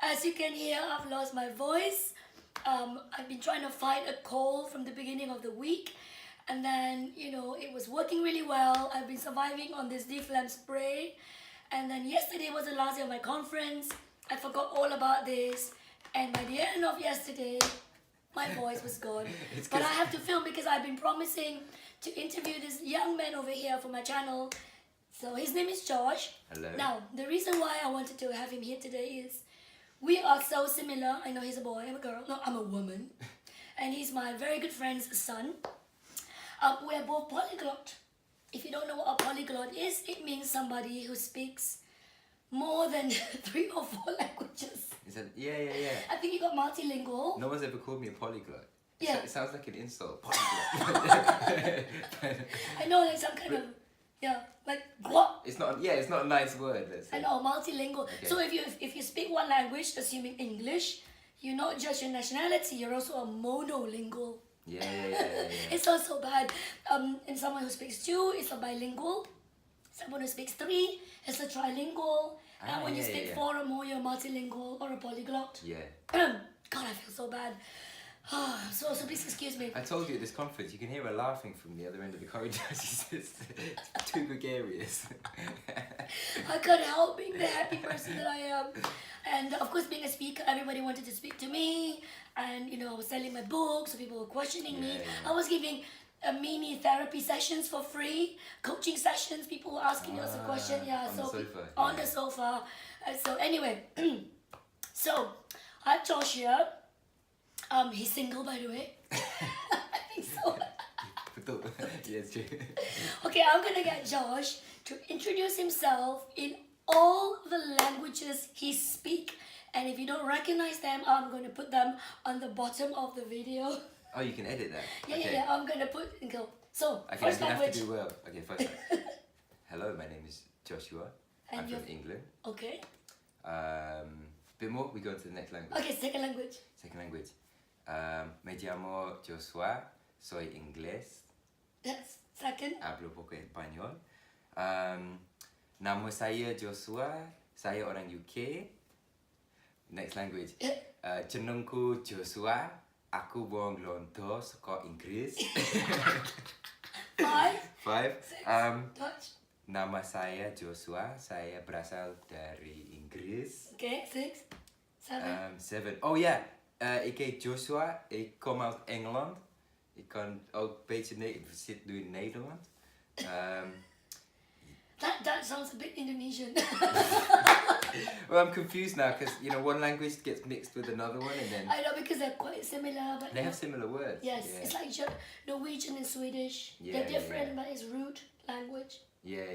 As you can hear, I've lost my voice. I've been trying to fight a cold from the beginning of the week, and then it was working really well. I've been surviving on this D-Phlegm spray, and then yesterday was the last day of my conference. I forgot all about this, and by the end of yesterday, my voice was gone. But I have to film because I've been promising to interview this young man over here for my channel. So his name is Josh. Hello. Now, the reason why I wanted to have him here today is we are so similar. I know he's a boy, I'm a girl. No, I'm a woman. And he's my very good friend's son. We're both polyglot. If you don't know what a polyglot is, it means somebody who speaks more than 3 or 4 languages. Is that, yeah. I think you got multilingual. No one's ever called me a polyglot. Yeah. It sounds like an insult. Polyglot. I know, like some kind of, like glot. It's not a nice word, let's say. I know, multilingual. Okay. So if you speak one language, assuming English, you're not just your nationality, you're also a monolingual. Yeah. It's not so bad. And someone who speaks 2 is a bilingual. Someone who speaks 3 is a trilingual. And when you speak 4 or more, you're multilingual or a polyglot. Yeah. God, I feel so bad. So please excuse me. I told you at this conference, you can hear her laughing from the other end of the corridor. She's just too gregarious. I can't help being the happy person that I am. And of course, being a speaker, everybody wanted to speak to me. And I was selling my books, so people were questioning me. Yeah. I was giving mini therapy sessions for free, coaching sessions. People were asking us a question. Yeah, on the sofa. On the sofa. So anyway, so I have Josh here. He's single, by the way. I think so. Yeah, it's true. Okay, I'm gonna get Josh to introduce himself in all the languages he speaks. And if you don't recognize them, I'm gonna put them on the bottom of the video. Oh, you can edit that? Yeah, I'm gonna put and go. So, Okay, first I'm gonna language. have to do well. Okay, first Hello, my name is Joshua. And I'm you're- from England. Okay. Bit more, we go on to the next language. Okay, second language. Second language. Me llamo Joshua, soy inglés, That's second. hablo poco español. Nama saya Joshua, saya orang UK. Next language. Jenengku Joshua, aku wong Londo saka Inggris. 5. 5. 6. Touch. Nama saya Joshua, saya berasal dari Inggris. Okay, 6. 7. 7. Oh ja, ik heet Joshua, ik kom uit Engeland. Ik kan ook een beetje, ik zit nu in Nederland. That sounds a bit Indonesian. Well, I'm confused now because one language gets mixed with another one, and then I know because they're quite similar, but they have similar words. yes, Yeah. it's like Norwegian and Swedish. Yeah, They're yeah, different, yeah. but it's root language. Yeah.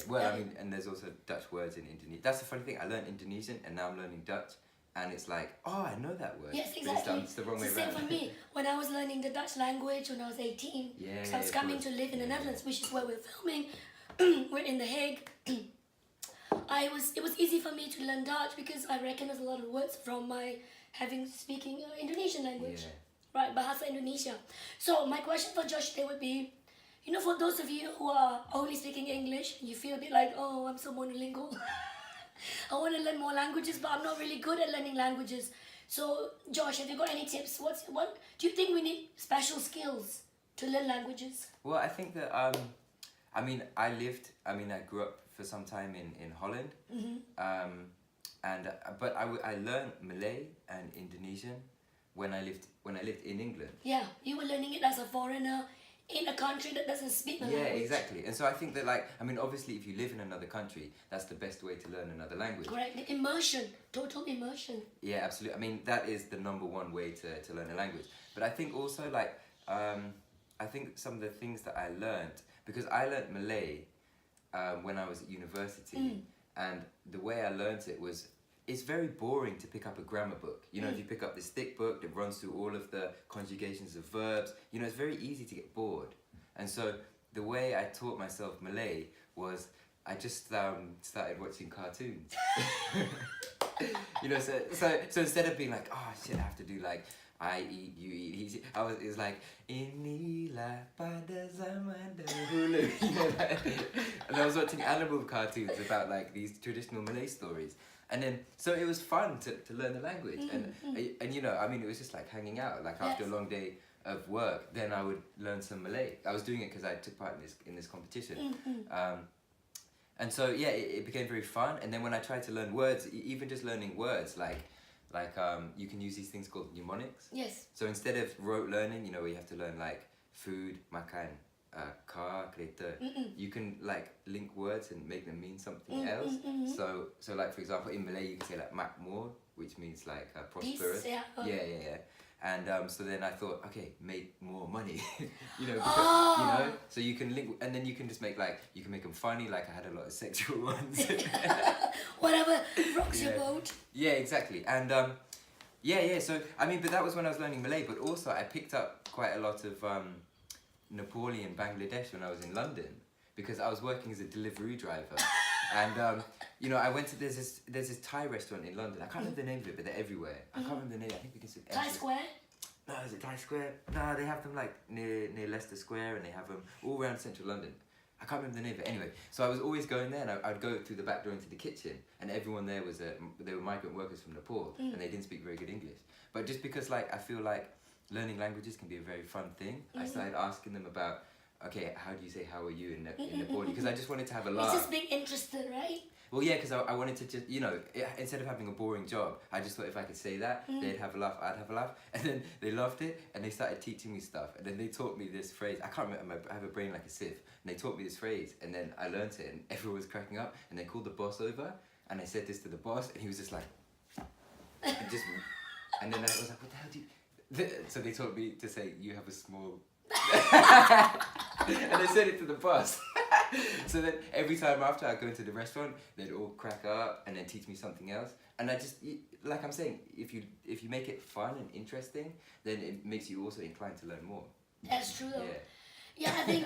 Well, I mean, and there's also Dutch words in Indonesian. That's the funny thing. I learned Indonesian, and now I'm learning Dutch, and it's like, oh, I know that word. Yes, But exactly. it's the wrong way It's the same around. for me. When I was learning the Dutch language when I was 18, Yeah, because I was of coming course. to live in the Yeah. Netherlands, which is where we're filming. We're in The Hague. It was easy for me to learn Dutch because I recognize a lot of words from my speaking Indonesian language. Yeah. Right, Bahasa Indonesia. So my question for Josh today would be, for those of you who are only speaking English, you feel a bit like, oh, I'm so monolingual. I want to learn more languages, but I'm not really good at learning languages. So, Josh, have you got any tips? What do you think we need special skills to learn languages? Well, I think that I grew up for some time in Holland, but I learned Malay and Indonesian when I lived in England. Yeah, you were learning it as a foreigner in a country that doesn't speak the Yeah, language. exactly. And so I think that obviously if you live in another country, that's the best way to learn another language. Correct. The immersion, total immersion. Yeah, absolutely. I mean, that is the #1 way to learn a language. But I think also I think some of the things that I learned, because I learned Malay when I was at university, and the way I learned it was, it's very boring to pick up a grammar book. If you pick up this thick book that runs through all of the conjugations of verbs, it's very easy to get bored. And so the way I taught myself Malay was I just started watching cartoons. So instead of being like, oh shit, I have to do like I eat, you eat, he eat, it was like Inilah pada zaman dahulu. And I was watching animal cartoons about like these traditional Malay stories. And then, so it was fun to learn the language. And you know, I mean, it was just like hanging out. Like after a long day of work, then I would learn some Malay. I was doing it because I took part in this competition. And so yeah, it became very fun. And then when I tried to learn words, even just learning words, like you can use these things called mnemonics. Yes. So instead of rote learning, you know, where you have to learn like food, makan, car, kereta, you can like link words and make them mean something else. So like for example, in Malay you can say like makmur, which means like prosperous. Peace, yeah. And so then I thought, okay, make more money, you know, because, you know, so you can link, and then you can just make like, you can make them funny, like I had a lot of sexual ones. Whatever rocks your boat. Yeah, exactly. And yeah, so, I mean, but that was when I was learning Malay, but also I picked up quite a lot of Nepali and Bangladesh when I was in London, because I was working as a delivery driver. And, you know, I went to, there's this Thai restaurant in London. I can't remember the name of it, but they're everywhere. I can't remember the name. I think we can say Thai Square? No, is it Thai Square? No, they have them like near Leicester Square, and they have them all around central London. I can't remember the name of it. Anyway, so I was always going there, and I'd go through the back door into the kitchen, and everyone there was, they were migrant workers from Nepal, and they didn't speak very good English. But just because like, I feel like learning languages can be a very fun thing, I started asking them about, okay, how do you say how are you in Nepali? Because I just wanted to have a laugh. It's just being interested, right? Well, yeah, because I wanted to just, you know, instead of having a boring job, I just thought if I could say that, they'd have a laugh, I'd have a laugh. And then they loved it, and they started teaching me stuff. And then they taught me this phrase. I can't remember, I have a brain like a sieve. And they taught me this phrase, and then I learnt it, and everyone was cracking up. And they called the boss over, and I said this to the boss, and he was just like, and then I was like, what the hell do you... So they taught me to say, you have a small... And I said it to the boss. So then every time after I go into the restaurant, they'd all crack up and then teach me something else. And I just, like I'm saying, if you make it fun and interesting, then it makes you also inclined to learn more. That's true though. Yeah, I think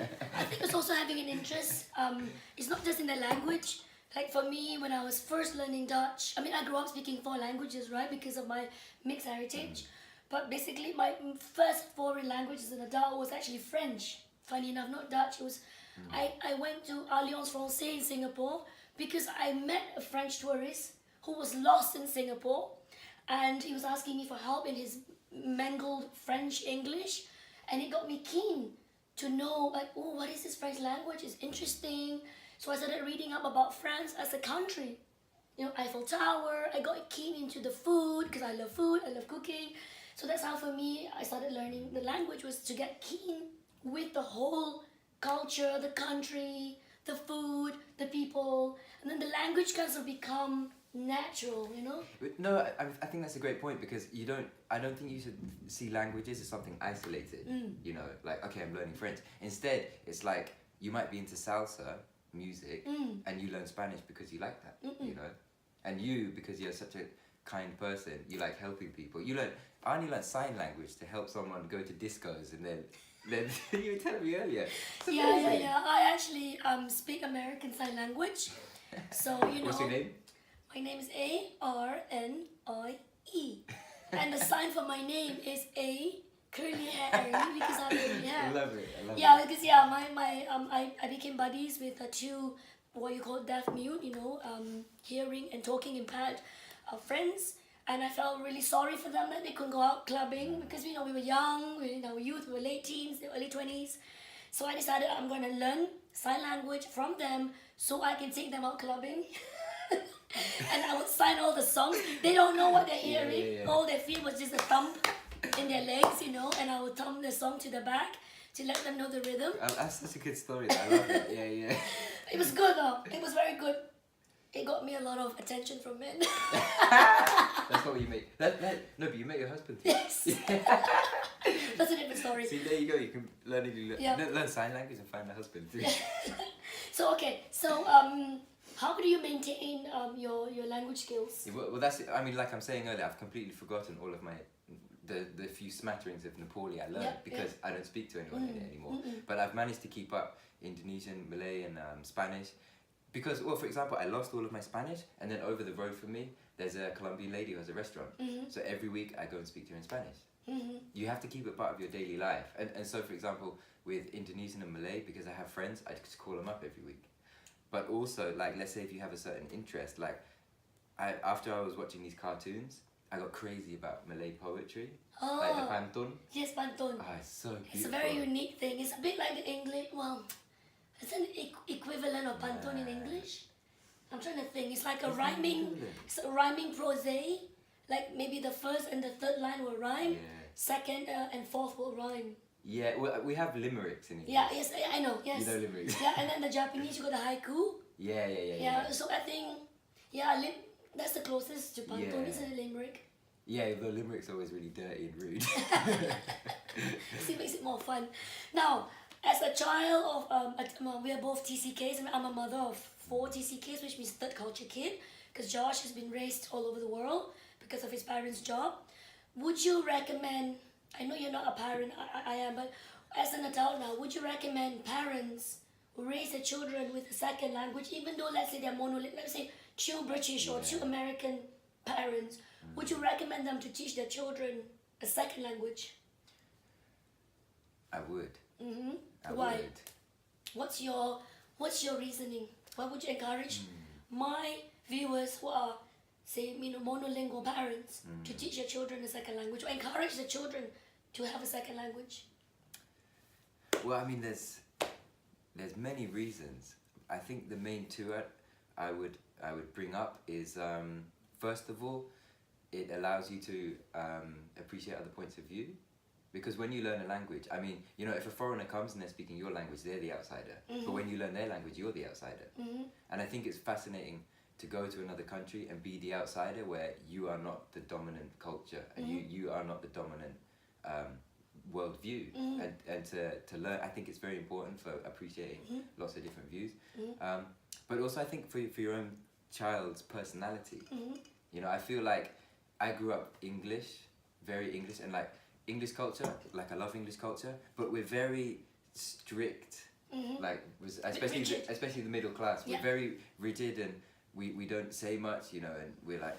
it's also having an interest. It's not just in the language. Like for me, when I was first learning Dutch, I mean, I grew up speaking 4 languages, right? Because of my mixed heritage. But basically, my first foreign language as an adult was actually French. Funny enough, not Dutch. It was, I went to Alliance Française in Singapore because I met a French tourist who was lost in Singapore, and he was asking me for help in his mangled French English, and it got me keen to know, like, oh, what is this French language? It's interesting. So I started reading up about France as a country. You know, Eiffel Tower. I got keen into the food because I love food, I love cooking. So that's how for me I started learning the language, was to get keen with the whole culture, the country, the food, the people, and then the language kind of become natural, you know? No, I think that's a great point, because I don't think you should see languages as something isolated, you know, like, okay, I'm learning French. Instead, it's like, you might be into salsa music, and you learn Spanish because you like that, you know? And you, because you're such a kind person, you like helping people. I only learned sign language to help someone go to discos, and then you were telling me earlier. Yeah. I actually speak American Sign Language. So, you know. What's your name? My name is A-R-N-I-E. And the sign for my name is A, curly hair, because I have curly hair. I love it. Yeah, because I became buddies with 2, what you call deaf mute, you know, hearing and talking impaired friends. And I felt really sorry for them that they couldn't go out clubbing, because, you know, we were young, we were youth, we were late teens, early 20s. So I decided I'm going to learn sign language from them so I can take them out clubbing. And I would sign all the songs. They don't know what they're hearing. Yeah. All they feel was just a thump in their legs, you know, and I would thump the song to the back to let them know the rhythm. That's such a good story. I love it. Yeah. It was good though. It was very good. It got me a lot of attention from men. That's not what you make. No, but you met your husband too. Yes. That's a different story. See, there you go. You can learn sign language and find a husband too. So how do you maintain your language skills? Yeah, well, that's it. I mean, like I'm saying earlier, I've completely forgotten all of the few smatterings of Nepali I learned because I don't speak to anyone in it anymore. But I've managed to keep up Indonesian, Malay, and Spanish. Because, well, for example, I lost all of my Spanish, and then over the road from me, there's a Colombian lady who has a restaurant. So every week I go and speak to her in Spanish. You have to keep it part of your daily life. And so, for example, with Indonesian and Malay, because I have friends, I just call them up every week. But also, like, let's say if you have a certain interest, like, after I was watching these cartoons, I got crazy about Malay poetry, Oh. like the pantun. Yes, pantun. Ah, it's so beautiful. It's a very unique thing. It's a bit like the English. Well, it's an equivalent of pantun in English. I'm trying to think. It's like a It's rhyming. equivalent. It's a rhyming prose. Like maybe the first and the third line will rhyme. Yeah. Second and fourth will rhyme. Yeah, well, we have limericks in English. Yeah. Yes. I know. Yes. You know limericks. Yeah, and then the Japanese you got the haiku. Yeah. Yeah. So I think that's the closest to pantun, Yeah. isn't it, limerick? Yeah, the limericks are always really dirty and rude. It makes it more fun. Now, as a child of, we are both TCKs, and I'm a mother of 4 TCKs, which means third culture kid, because Josh has been raised all over the world because of his parents' job. Would you recommend, I know you're not a parent, I am, but as an adult now, would you recommend parents who raise their children with a second language, even though let's say they're monolingual, let's say 2 British or 2 American parents, would you recommend them to teach their children a second language? I would. I Why? would. What's your reasoning? Why would you encourage my viewers who are, say, monolingual parents to teach their children a second language, or encourage the children to have a second language? Well, I mean, there's many reasons. I think the main 2 I would bring up is first of all, it allows you to appreciate other points of view. Because when you learn a language, I mean, if a foreigner comes and they're speaking your language, they're the outsider. But when you learn their language, you're the outsider. And I think it's fascinating to go to another country and be the outsider where you are not the dominant culture and you are not the dominant worldview. And to learn, I think it's very important for appreciating lots of different views. But also I think for your own child's personality. I feel like I grew up English, very English, and like English culture, like I love English culture, but we're very strict, like especially the middle class. We're very rigid and we don't say much, and we're like,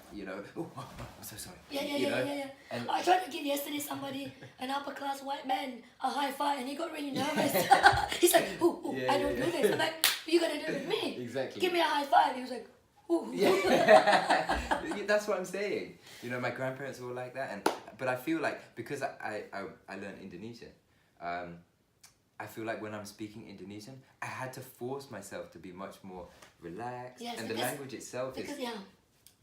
oh, I'm so sorry. Yeah. And I tried to give yesterday somebody, an upper class white man, a high five, and he got really nervous. He's like, ooh, I don't do this. I'm like, you're gonna do it with me. Exactly. Give me a high five. He was like, ooh. Yeah. That's what I'm saying. My grandparents were all like that, but I feel like because I learned Indonesian, I feel like when I'm speaking Indonesian, I had to force myself to be much more relaxed. Yes, and the language itself is yeah.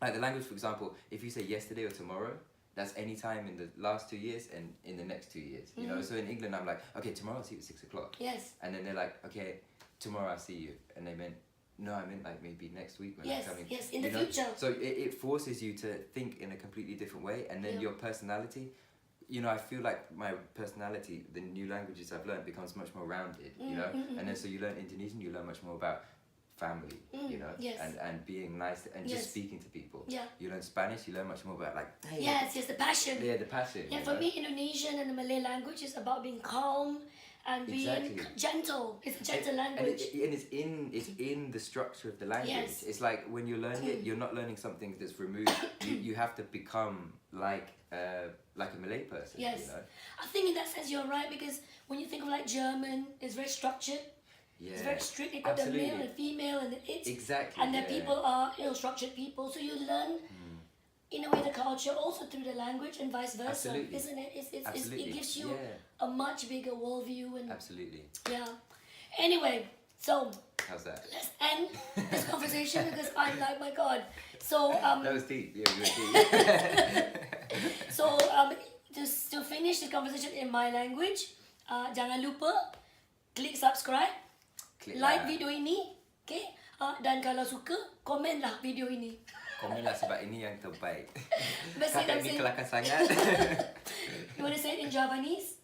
like the language. For example, if you say yesterday or tomorrow, that's any time in the last 2 years and in the next 2 years. So in England, I'm like, okay, tomorrow I'll see you at 6 o'clock. Yes. And then they're like, okay, tomorrow I'll see you, and they meant. No, I meant like maybe next week when I'm coming. Yes, in the future. So it forces you to think in a completely different way, and then your personality. I feel like my personality, the new languages I've learned, becomes much more rounded. And then so you learn Indonesian, you learn much more about family. Yes. and being nice and just speaking to people. Yeah. You learn Spanish, you learn much more about like. Hey, Yes, the passion. Yeah, the passion. Yeah, for me, Indonesian and the Malay language is about being calm and being gentle. It's a gentle language. And it's in the structure of the language. Yes. It's like when you're learning it, you're not learning something that's removed. you have to become like a Malay person. Yes. I think in that sense you're right, because when you think of like German, it's very structured. Yeah. It's very strict. You've got the male and female and the it. Exactly. And the people are structured people. So you learn in a way the culture also through the language and vice versa. Absolutely. Isn't it? It gives you Yeah. a much bigger worldview and Absolutely. yeah. Anyway, so How's that? let's end this conversation because I'm like, my God. So That was deep. Yeah, we were deep. so just to finish the conversation in my language, jangan lupa klik subscribe, like video ini, okay? Dan kalau suka, komenlah video ini. Komenlah sebab ini yang terbaik. Best Kakak ni kelakar sangat. You want to say it in Javanese?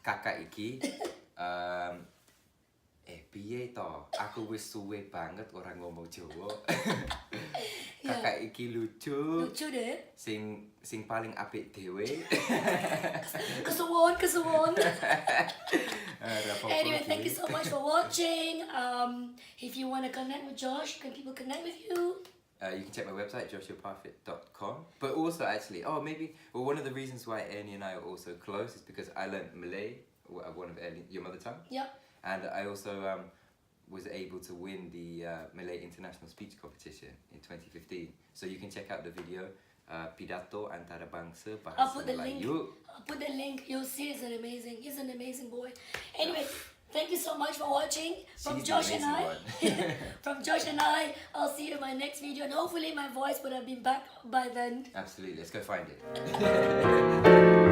Kakak iki piye to? Aku wis suwe banget orang ngomong Jawa. Kakak iki lucu. Lucu deh. Sing paling apik dhewe. Kesuwon. Anyway, thank you so much for watching. If you want to connect with Josh, can people connect with you? You can check my website, joshuaparfiit.com. But also, actually, one of the reasons why Ernie and I are also close is because I learned Malay, one of Ernie, your mother tongue. Yeah. And I also, was able to win the Malay International Speech Competition in 2015. So you can check out the video, Pidato Antarabangsa I'll Bahasa put the link. Melayu. I'll put the link. You'll see he's an amazing boy. Anyway, thank you so much for watching. From She's the Josh and I. amazing one. From Josh and I, I'll see you in my next video, and hopefully my voice would have been back by then. Absolutely, let's go find it.